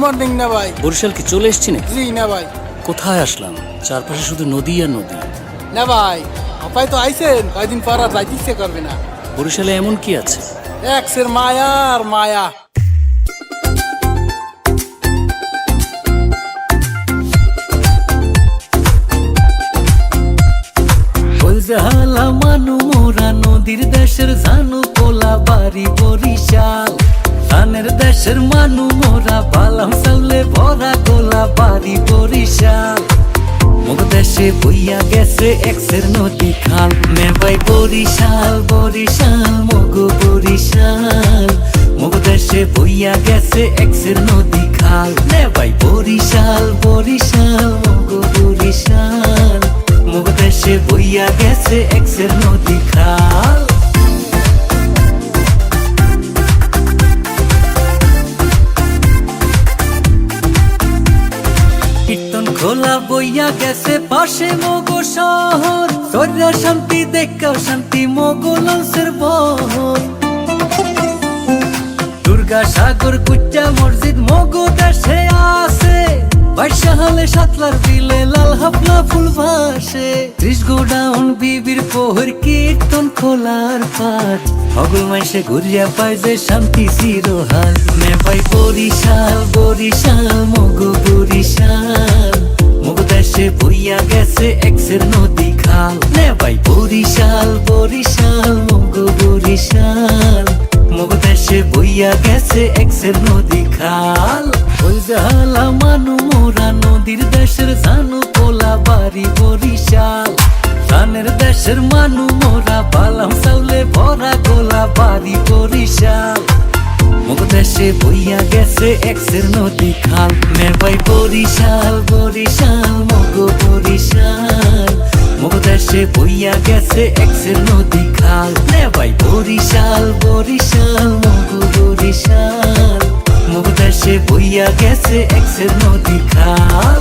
Morning না ভাই। বরিশাল কি চলে এসছি নাকি? জি না ভাই। কোথায় আসলাম? চারপাশে শুধু নদী আর নদী। না ভাই, আপাই তো আইছেন, কয়দিন পর আর যাইতে ইচ্ছে করবে না। বরিশালে এমন কি আছে? এক্সের মায়া আর মায়া। জালা মানু মোরা নদীর দেশের জানু পোলা বাড়ি বরিশাল। ধানের দেশের মানু মোরা বালাম চাউলে ভরা গোলা বাড়ি বরিশাল। মুখ দেশে বইয়া গেছে এক্সের নদী খাল। নেবাই বরিশাল বরিশাল মগো বরিশাল। মুখ দেশে বইয়া গেছে এক্সের নদী খাল। নেবাই বরিশাল বরিশাল মগো বরিশাল। মুখ দেশে বইয়া গেছে এক্সের নদী খাল। কীর্তন খোলা বইয়া গেছে পাশে মগো শহর। সর্যা শান্তি দেখাও শান্তি মগো লঞ্চের বহর। দুর্গা সাগর কুচ্চা মসজিদ মগো দেশে আছে। বাইশাহালে সাতলার বিলে লাল হাফলা ফুল ভাসে। 30 গোডাউন বিবির পোহর কীর্তন খোলার পাট। হগল মাইসে ঘুরিয়া পায় যে শান্তি চিরহাল। নেবাই বরিশাল বরিশাল মগো বরিশাল। মুখ দেশে বইয়া গেছে এক্সের নদী খাল। নেবাই বরিশাল বরিশাল মগো বরিশাল। মুখ দেশে বইয়া গেছে এক্সের নদী খাল। ওই জালা মানু মোরা নদীর দেশের জানু পোলা বাড়ি বরিশাল। ধানের দেশের মানু মোরা বালাম চাউলে ভরা গোলা বাড়ি বরিশাল। মুখ দেশে বইয়া গেছে এক্সের নদী খাল। নেবাই বরিশাল বরিশাল মগো বরিশাল। মুখ দেশে বইয়া গেছে এক্সের নদী খাল। নেবাই বরিশাল বরিশাল মগো বরিশাল। মুখ দেশে বইয়া গেছে এক্সের নদী খাল।